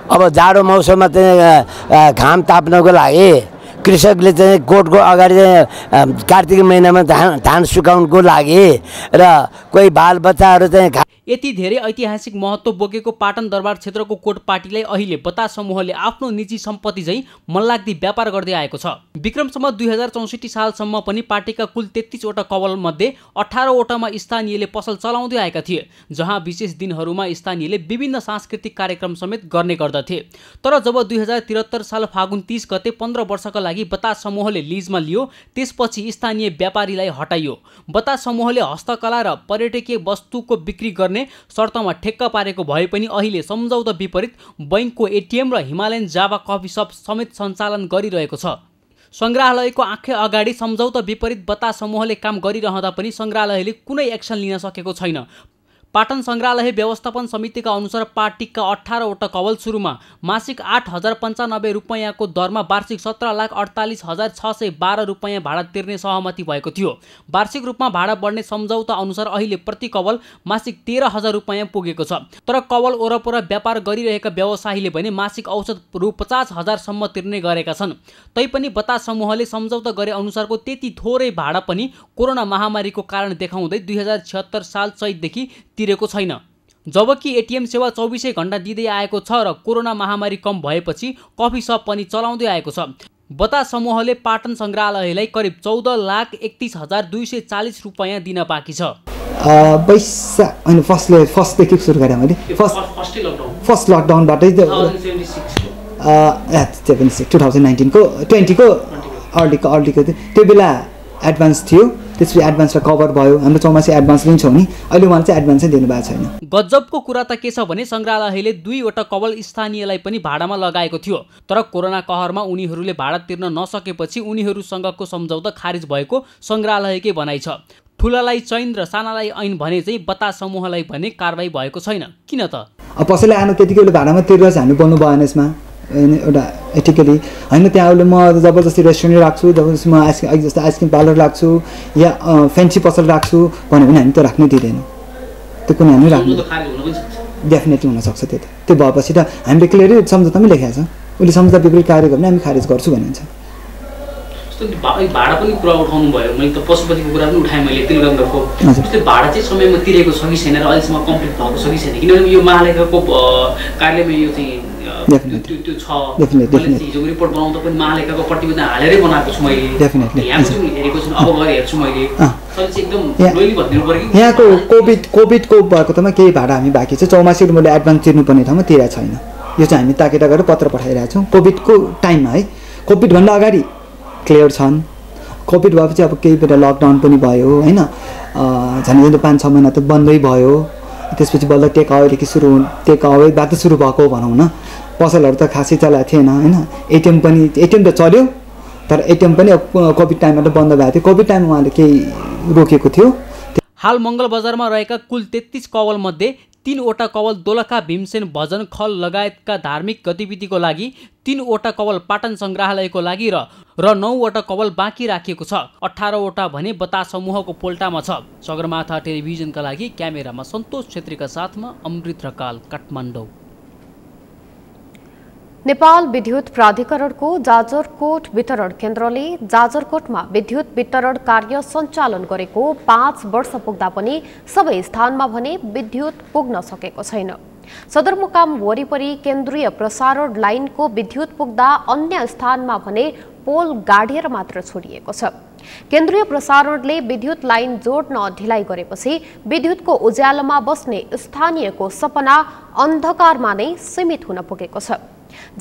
अब जाडो मौसममा चाहिँ घाम ताप्नको लागि कृषकले चाहिँ कोटको अगाडि चाहिँ कार्तिक महिनामा धान सुकाउनको लागि र कोही बालबच्चाहरू चाहिँ यति धेरै ऐतिहासिक महत्त्व बोकेको पाटन दरबार क्षेत्रको कोट पार्टीलाई अहिले बतास समूहले आफ्नो निजी सम्पत्ति झैँ मनलाग्दी व्यापार गर्दै आएको छ। विक्रमसम्म 2064 सालसम्म पनि पार्टीका कुल 33 वटा कवल मध्ये 18 वटामा स्थानीयले पसल चलाउँदै आएका थिए, जहाँ विशेष दिनहरूमा स्थानीयले विभिन्न सांस्कृतिक कार्यक्रम समेत गर्ने गर्दथे। तर जब 2073 साल फागुन 30 गते 15 वर्षका लागि बतास समूहले लिजमा लियो, त्यसपछि स्थानीय व्यापारीलाई हटाइयो। बतास समूहले हस्तकला र पर्यटकीय वस्तुको बिक्री गर्ने शर्तमा ठेक्का पारेको भए पनि अहिले सम्झौता विपरीत बैंकको एटिएम र हिमालयन जावा कफी सप समेत सञ्चालन गरिरहेको छ। सङ्ग्रहालयको आँखे अगाडि सम्झौता विपरीत बतास समूहले काम गरिरहँदा पनि सङ्ग्रहालयले कुनै एक्सन लिन सकेको छैन। पाटन सङ्ग्रहालय व्यवस्थापन समितिका अनुसार पार्टीका 18 वटा कवल सुरुमा मासिक 8,095 रुपैयाँको दरमा वार्षिक 17,48,612 रुपैयाँ भाडा तिर्ने सहमति भएको थियो। वार्षिक रूपमा भाडा बढ्ने सम्झौता अनुसार अहिले प्रति कवल मासिक 13,000 रुपैयाँ पुगेको छ। तर कवल वरपर व्यापार गरिरहेका व्यवसायीले भने मासिक औसत रु 50,000 सम्म तिर्ने गरेका छन्। तैपनि बतास समूहले सम्झौता गरे अनुसारको त्यति थोरै भाडा पनि कोरोना महामारीको कारण देखाउँदै 2076 साल चैतदेखि तिरेको छैन। जबकि एटिएम सेवा 24 घण्टा दिँदै आएको छ र कोरोना महामारी कम भएपछि कफी सप पनि चलाउँदै आएको छ। बतास समूहले पाटन सङ्ग्रहालयलाई करिब 14,31,240 रुपैयाँ दिन बाँकी छ। फर्स्टदेखि सुरु गरेँ मैले, फर्स्ट लकडाउनबाटै 2019 को 20 को अर्लीको त्यो बेला एडभान्स थियो। त्यसपछि एडभान्समा कभर भयो। हाम्रो 84 एडभान्स लिन्छौँ नि, अहिले उहाँले चाहिँ एडभान्सै दिनुभएको छैन। गजबको कुरा त के छ भने सङ्ग्रहालयले 2 वटा कवल स्थानीयलाई पनि भाडामा लगाएको थियो। तर कोरोना कहरमा उनीहरूले भाडा तिर्न नसकेपछि उनीहरूसँगको सम्झौता खारिज भएको सङ्ग्रहालयकै भनाइ छ। ठुलालाई चैन र सानालाई ऐन भने चाहिँ बतास समूहलाई भने कारबाही भएको छैन। किन त? कसैले आउनु त्यतिकै उसले भाडामा तिरेर हामी बोल्नु भएन यसमा, एउटा एथिकली होइन। त्यहाँ उसले म जबरजस्ती रेस्टुरेन्ट राख्छु, जबरजस्ती म जस्तो आइसक्रिम पार्लर राख्छु या फ्यान्सी पसल राख्छु भन्यो भने हामी त राख्नै दिँदैनौँ। त्यो कुनै हामी राख्नु डेफिनेटली हुनसक्छ। त्यो भएपछि त हामीले क्लियरै सम्झौतामै लेखेको छ, उसले सम्झौता विपरीत कार्य गर्यो भने हामी खारेज गर्छु भनिन्छ। भाडा पनि कुरा उठाउनु भयो, मैले त पशुपतिको कुरा पनि उठाएँ मैले तिलगङ्गाको। जस्तै भाडा चाहिँ समयमा तिरेको छ कि छैन र अहिलेसम्म कम्प्लिट भएको छ कि छैन? किनभने यो महालेखाको कार्यालयमा यो चाहिँ त्यो छ, हिजोको रिपोर्ट बनाउँदा पनि महालेखाको प्रतिवेदन हालेरै बनाएको छु मैले। यहाँको चाहिँ हेरेको छु, अब गएर हेर्छु मैले। यहाँको कोभिडको भएको त केही भाडा हामी बाँकी छ। 84 मैले एडभान्स तिर्नुपर्ने ठाउँमा तिरेको छैन। यो चाहिँ हामी ताकेटा गरेर पत्र पठाइरहेको छौँ। कोभिडको टाइममा है, कोभिडभन्दा अगाडि क्लियर छन्। कोभिड भएपछि अब केही बेला लकडाउन पनि भयो होइन, झन् 5-6 महिना त बन्दै भयो। त्यसपछि बल्ल टेक अवेबाट सुरु भएको भनौँ न। पसलहरू त खासै चलाएको थिएन होइन। एटिएम त चल्यो, तर एटिएम पनि अब कोभिड टाइममा त बन्द भएको थियो। कोभिड टाइममा उहाँले केही रोकेको थियो। हाल मङ्गल बजारमा रहेका कुल 33 कवल मध्ये 3 वटा कवल दोलखा भीमसेन भजन खल लगायतका धार्मिक गतिविधिको लागि, 3 वटा कवल पाटन सङ्ग्रहालयको लागि र 9 वटा कवल बाँकी राखिएको छ। 18 वटा भने बतास समूहको पोल्टामा छ। सगरमाथा टेलिभिजनका लागि क्यामेरामा सन्तोष छेत्रीका साथमा अमृत रकाल, काठमाडौँ। नेपाल विद्युत प्राधिकरणको जाजरकोट वितरण केन्द्रले जाजरकोटमा विद्युत वितरण कार्य सञ्चालन गरेको 5 वर्ष पुग्दा पनि सबै स्थानमा भने विद्युत पुग्न सकेको छैन। सदरमुकाम वरिपरि केन्द्रीय प्रसारण लाइनको विद्युत पुग्दा अन्य स्थानमा भने पोल गाडिएर मात्र छोडिएको छ। केन्द्रीय प्रसारणले विद्युत लाइन जोड्न ढिलाइ गरेपछि विद्युतको उज्यालोमा बस्ने स्थानीयको सपना अन्धकारमा नै सीमित हुन पुगेको छ।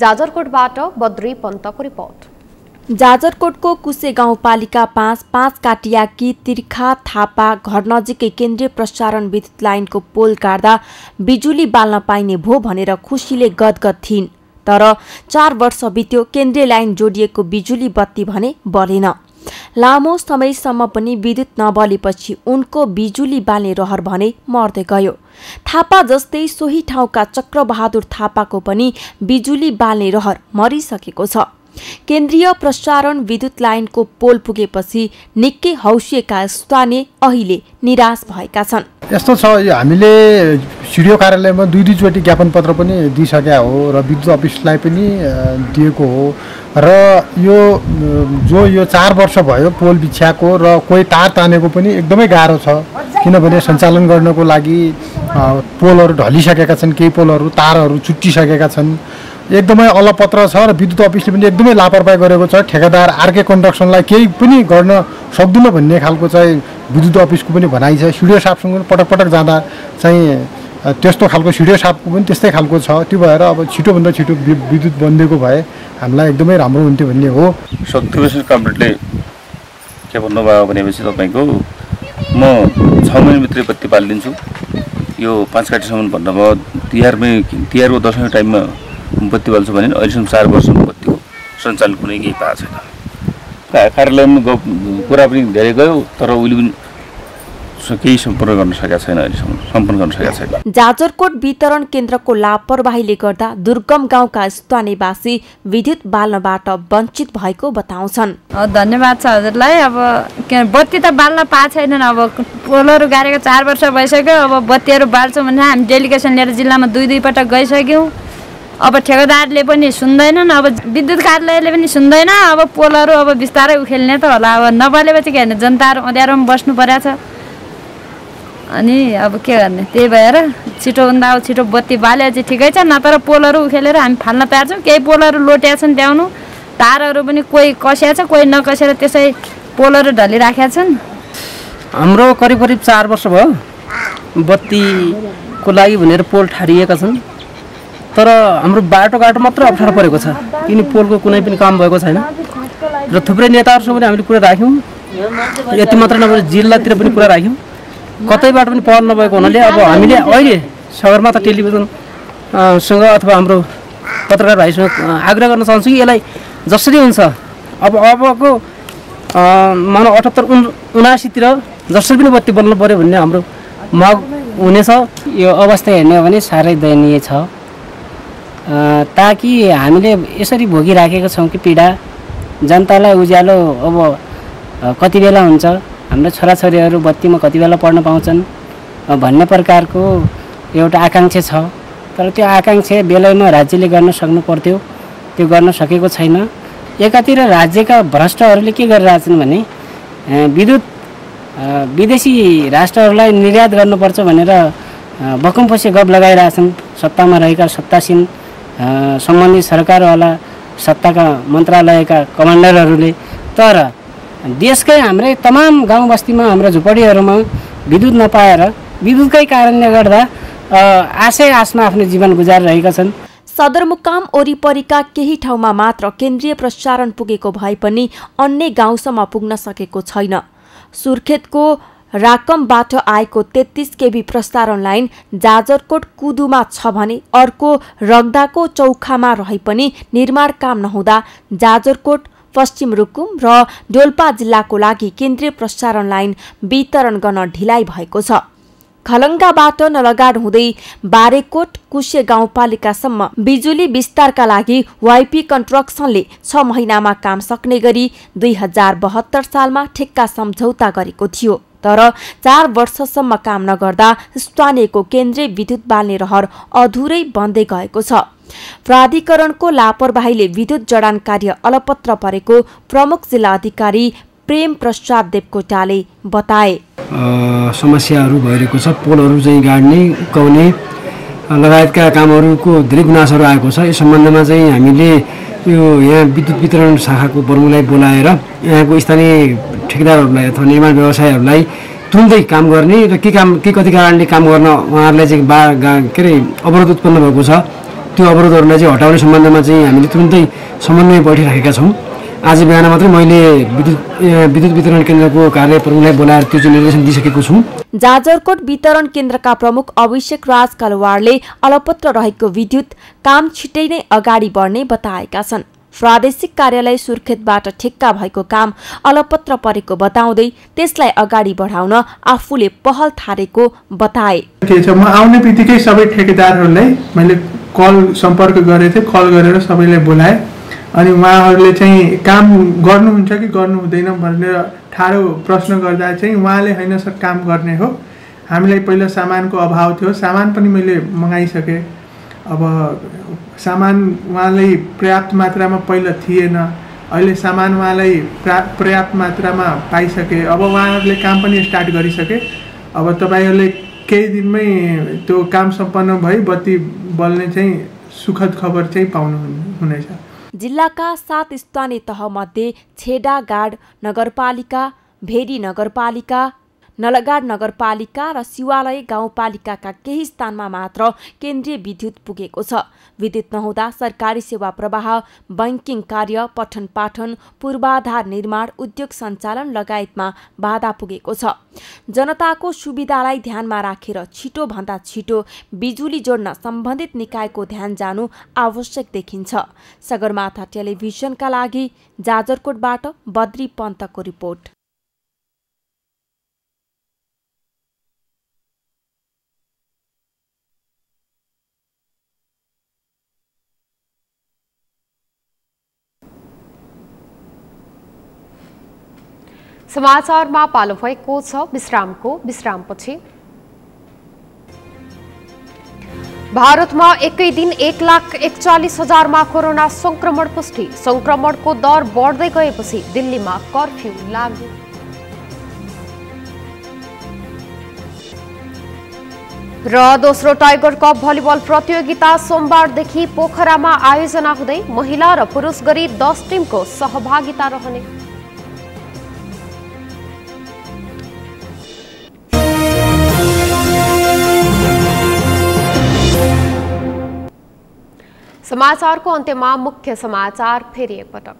जाजरकोटबाट बद्री पन्तको रिपोर्ट। जाजरकोटको कुसे गाउँपालिका 5 काटियाकी तिर्खा थापा घर नजिकै केन्द्रीय प्रसारण विद्युत लाइनको पोल काट्दा बिजुली बाल्न पाइने भो भनेर खुसीले गदगद थिइन्। तर 4 वर्ष बित्यो केन्द्रीय लाइन जोडिएको बिजुली बत्ती भने बलेन। लामो समयसम्म पनि विद्युत नबलेपछि उनको बिजुली बाल्ने रहर भने मर्दै गयो। थापा जस्तै सोही ठाउँका चक्रबहादुर थापाको पनि बिजुली बाल्ने रहर मरिसकेको छ। केन्द्रीय प्रसारण विद्युत लाइनको पोल पुगेपछि निकै हौसिएका स्थानीय अहिले निराश भएका छन्। यस्तो छ, हामीले सिडिओ कार्यालयमा 2 चोटि ज्ञापन पत्र पनि दिइसकेका हो र विद्युत अफिसलाई पनि दिएको हो र यो 4 वर्ष भयो पोल बिछ्याएको र कोही तार तानेको पनि एकदमै गाह्रो छ। किनभने सञ्चालन गर्नको लागि पोलहरू ढलिसकेका छन्, केही पोलहरू तारहरू चुट्टिसकेका छन्, एकदमै अलपत्र छ र विद्युत अफिसले पनि एकदमै लापरवाही गरेको छ। ठेकेदार आरके कन्स्ट्रक्सनलाई केही पनि गर्न सक्दैन भन्ने खालको चाहिँ विद्युत अफिसको पनि भनाइ छ। सिडिओ साहबसँग पटक पटक जाँदा चाहिँ त्यस्तो खालको सिडिओ साहबको पनि त्यस्तै खालको छ। त्यो भएर अब छिटोभन्दा छिटो विद्युत बनिदिएको भए हामीलाई एकदमै राम्रो हुन्थ्यो भन्ने हो। शक्तिप्रसाद कामरेडले के भन्नुभयो भनेपछि तपाईँको म 6 महिनाभित्रै बत्ती पालिदिन्छु, यो 5 काटीसम्म भन्नुभयो। तिहारको दसैँको टाइममा बत्ती बाल्छु भने अहिलेसम्म 4 वर्षमा बत्तीको सञ्चालन कुनै केही पाएको छैन। कार्यालयमा कुरा पनि धेरै गयो तर उहिले पनि केही सम्पर्क गर्न सकेका छैन, अहिलेसम्म सम्पन्न गर्न सकेका छैन। जाजरकोट वितरण केन्द्रको लापरवाहीले गर्दा दुर्गम गाउँका स्थानीयवासी विद्युत बाल्नबाट वञ्चित भएको बताउँछन्। धन्यवाद छ हजुरलाई। अब बत्ती त बाल्न पाएको छैनन्। अब पोलहरू गाडेको 4 वर्ष भइसक्यो। अब बत्तीहरू बाल्छौँ भने हामी डेलिगेसन लिएर जिल्लामा 2 पटक गइसक्यौँ। अब ठेकेदारले पनि सुन्दैनन्, अब विद्युत कार्यालयले पनि सुन्दैन। अब पोलहरू अब बिस्तारै उखेल्ने त होला। अब नबालेपछि के गर्ने, जनताहरू अँध्यारोमा बस्नु परेको छ। अनि अब के गर्ने, त्यही भएर छिटोभन्दा अब छिटो बत्ती बाले चाहिँ ठिकै छ, नत्र पोलहरू उखेलेर हामी फाल्न तयार छौँ। केही पोलहरू लोटेका छन् त्याउनु, तारहरू पनि कोही कसिया छ, कोही नकसेर त्यसै पोलहरू ढलिराखेका छन्। हाम्रो करिब 4 वर्ष भयो बत्तीको लागि भनेर पोल ठारिएका छन्, तर हाम्रो बाटोघाटो मात्र अप्ठ्यारो परेको छ। किन पोलको कुनै पनि काम भएको छैन र थुप्रै नेताहरूसँग पनि हामीले कुरा राख्यौँ। यति मात्र नभएर जिल्लातिर पनि कुरा राख्यौँ, कतैबाट पनि पहल नभएको हुनाले अब हामीले अहिले सगरमाथा टेलिभिजनसँग अथवा हाम्रो पत्रकार भाइसँग आग्रह गर्न चाहन्छु कि यसलाई जसरी हुन्छ अबको मानव 78-79 तिर जसरी पनि बत्ती बल्नु पर्यो भन्ने हाम्रो माग हुनेछ। यो अवस्था हेर्ने हो भने साह्रै दयनीय छ। ताकि हामीले यसरी भोगिराखेका छौँ कि पीडा, जनतालाई उज्यालो अब कति बेला हुन्छ, हाम्रो छोराछोरीहरू बत्तीमा कति बेला पढ्न पाउँछन् भन्ने प्रकारको एउटा आकाङ्क्षा छ। तर त्यो आकाङ्क्षा बेलैमा राज्यले गर्न सक्नु पर्थ्यो, त्यो गर्न सकेको छैन। एकातिर राज्यका भ्रष्टहरूले के गरिरहेछन् भने विद्युत विदेशी राष्ट्रहरूलाई निर्यात गर्नुपर्छ भनेर बकुमपछि गफ लगाइरहेछन् सत्तामा रहेका सत्तासीन सम्बन्धित सरकारवाला सत्ताका मन्त्रालयका कमान्डरहरूले। तर देशकै हाम्रै तमाम गाउँ बस्तीमा हाम्रो झुपडीहरूमा विद्युत नपाएर विद्युतकै कारणले गर्दा आशमा आफ्नो जीवन गुजारिरहेका छन्। सदरमुकाम वरिपरिका केही ठाउँमा मात्र केन्द्रीय प्रसारण पुगेको भए पनि अन्य गाउँसम्म पुग्न सकेको छैन। सुर्खेतको राकमबाट आएको 33 केबी प्रसारण लाइन जाजरकोट कुदुमा छ भने अर्को रग्दाको चौखामा रहे पनि निर्माण काम नहुँदा जाजरकोट, पश्चिम रुकुम र डोल्पा जिल्लाको लागि केन्द्रीय प्रसारण लाइन वितरण गर्न ढिलाइ भएको छ। खलङ्गाबाट नलगाड हुँदै बारेकोट कुशे गाउँपालिकासम्म बिजुली विस्तारका लागि वाइपी कन्स्ट्रक्सनले 6 महिनामा काम सक्ने गरी 2072 सालमा ठेक्का सम्झौता गरेको थियो। तर 4 वर्षसम्म काम नगर्दा स्थानीयको केन्द्रीय विद्युत बाल्ने रहर अधुरै बन्दै गएको छ। प्राधिकरणको लापरवाहीले विद्युत जडान कार्य अलपत्र परेको प्रमुख जिल्ला अधिकारी प्रेम प्रसाद देवकोटाले बताए। समस्याहरू भइरहेको छ, पोलहरू चाहिँ गाड्ने, उक्काउने लगायतका कामहरूको धेरै गुनासोहरू आएको छ। यस सम्बन्धमा चाहिँ हामीले यो यहाँ विद्युत वितरण शाखाको प्रमुखलाई बोलाएर यहाँको स्थानीय ठेकेदारहरूलाई अथवा निर्माण व्यवसायहरूलाई तुरुन्तै काम गर्ने र के कति कारणले काम गर्न उहाँहरूलाई चाहिँ के अरे अवरोध उत्पन्न भएको छ, त्यो अवरोधहरूलाई चाहिँ हटाउने सम्बन्धमा चाहिँ हामीले तुरुन्तै समन्वय बैठक राखेका छौँ। आज बिहान मात्रै मैले विद्युत वितरण केन्द्रको कार्य प्रमुखलाई बोलाएर त्यो चाहिँ निर्देशन दिइसकेको छु। जाजरकोट वितरण केन्द्रका प्रमुख अभिषेक राज कलवारले अलपत्र रहेको विद्युत काम छिटै नै अगाडि बढ्ने बताएका छन्। प्रादेशिक कार्यालय सुर्खेतबाट ठेक्का भएको काम अलपत्र परेको बताउँदै त्यसलाई अगाडि बढाउन आफूले पहल थालेको बताए। म आउने बित्तिकै सबै ठेकेदारहरूलाई मैले कल सम्पर्क गरेको थिएँ, कल गरेर सबैलाई बोलाएँ अनि उहाँहरूले चाहिँ काम गर्नुहुन्छ कि गर्नु हुँदैन भनेर ठाडो प्रश्न गर्दा चाहिँ उहाँले हैन सर काम गर्ने हो, हामीलाई पहिला सामानको अभाव थियो, सामान पनि मैले मगाइसकेँ, अब सामान उहाँलाई पर्याप्त मात्रामा पहिला थिएन, अहिले सामान उहाँलाई पर्याप्त मात्रामा पाइसके, अब उहाँहरूले काम पनि स्टार्ट गरिसके, अब तपाईँहरूले केही दिनमै त्यो काम सम्पन्न भई बत्ती बल्ने चाहिँ सुखद खबर चाहिँ पाउनु हुनेछ। जिल्लाका 7 स्थानीय तहमध्ये छेडागाड नगरपालिका, भेरी नगरपालिका, नलगाड नगरपालिका र शिवालय गाउँपालिकाका केही स्थानमा मात्र केन्द्रीय विद्युत पुगेको छ। विद्युत नहुँदा सरकारी सेवा प्रवाह, बैंकिङ कार्य, पठन पाठन, पूर्वाधार निर्माण, उद्योग सञ्चालन लगायतमा बाधा पुगेको छ। जनताको सुविधालाई ध्यानमा राखेर छिटो भन्दा छिटो बिजुली जोड्न सम्बन्धित निकायको ध्यान जानु आवश्यक देखिन्छ। सगरमाथा टेलिभिजनका लागि जाजरकोटबाट बद्री पन्तको रिपोर्ट। समाचारमा पालो भएको छ विश्रामपछि। भारतमा एकै दिन 1,41,000मा कोरोना संक्रमण पुष्टि, संक्रमणको दर बढ्दै गएपछि दिल्लीमा कर्फ्यू लागू। र दोस्रो टाइगर कप भलिबल प्रतियोगिता सोमबारदेखि पोखरामा आयोजना हुँदै महिला र पुरुष गरी 10 टिमको सहभागिता रहने। समाचारको अन्त्यमा मुख्य समाचार फेरि एकपटक।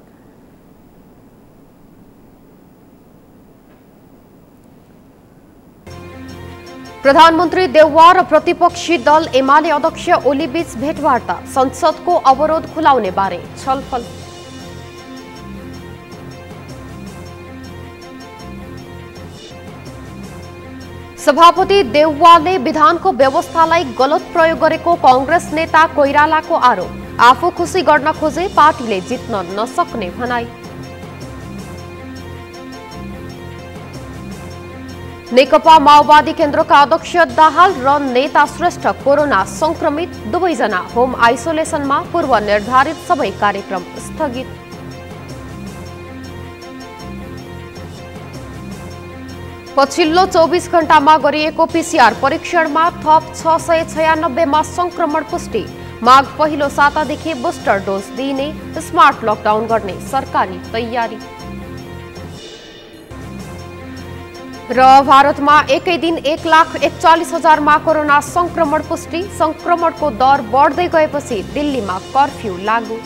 प्रधानमन्त्री देउवा र प्रतिपक्षी दल एमाले अध्यक्ष ओली बीच भेटवार्ता, संसदको अवरोध खुलाउने बारे छलफल। सभापति देउवाले विधानको व्यवस्थालाई गलत प्रयोग गरेको कांग्रेस नेता कोइरालाको आरोप, आफू खुसी गर्न खोजे पार्टीले जित्न नसक्ने भनाई। नेकपा माओवादी केन्द्रका अध्यक्ष दाहाल र नेता श्रेष्ठ कोरोना संक्रमित, दुवैजना होम आइसोलेसनमा, पूर्व निर्धारित सबै कार्यक्रम स्थगित। पछिल्लो 24 घण्टामा गरिएको पीसीआर परीक्षणमा थप 696मा संक्रमण पुष्टि, माघ पहिलो सातादेखि बुस्टर डोज दिइने, स्मार्ट लकडाउन गर्ने सरकारी तयारी। र भारतमा एकै दिन 1,41,000मा कोरोना संक्रमण पुष्टि, संक्रमणको दर बढ्दै गएपछि दिल्लीमा कर्फ्यू लागू।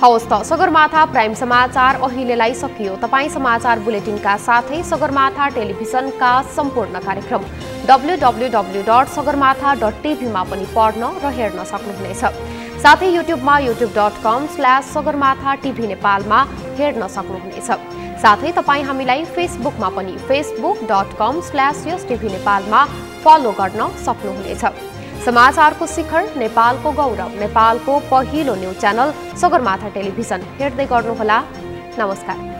हवस् त सगरमाथा प्राइम समाचार अहिलेलाई सकियो। तपाईँ समाचार बुलेटिनका साथै सगरमाथा टेलिभिजनका सम्पूर्ण कार्यक्रम www.sagarmatha.tv मा पनि पढ्न र हेर्न सक्नुहुनेछ। साथै युट्युबमा youtube.com/sagarmatha TV नेपालमा हेर्न सक्नुहुनेछ। साथै तपाईँ हामीलाई फेसबुकमा पनि facebook.com/yostv नेपालमा फलो गर्न सक्नुहुनेछ। समाचारको शिखर, नेपालको गौरव, नेपालको पहिलो न्यूज च्यानल सगरमाथा टेलिभिजन हेर्दै गर्नुहोला। नमस्कार।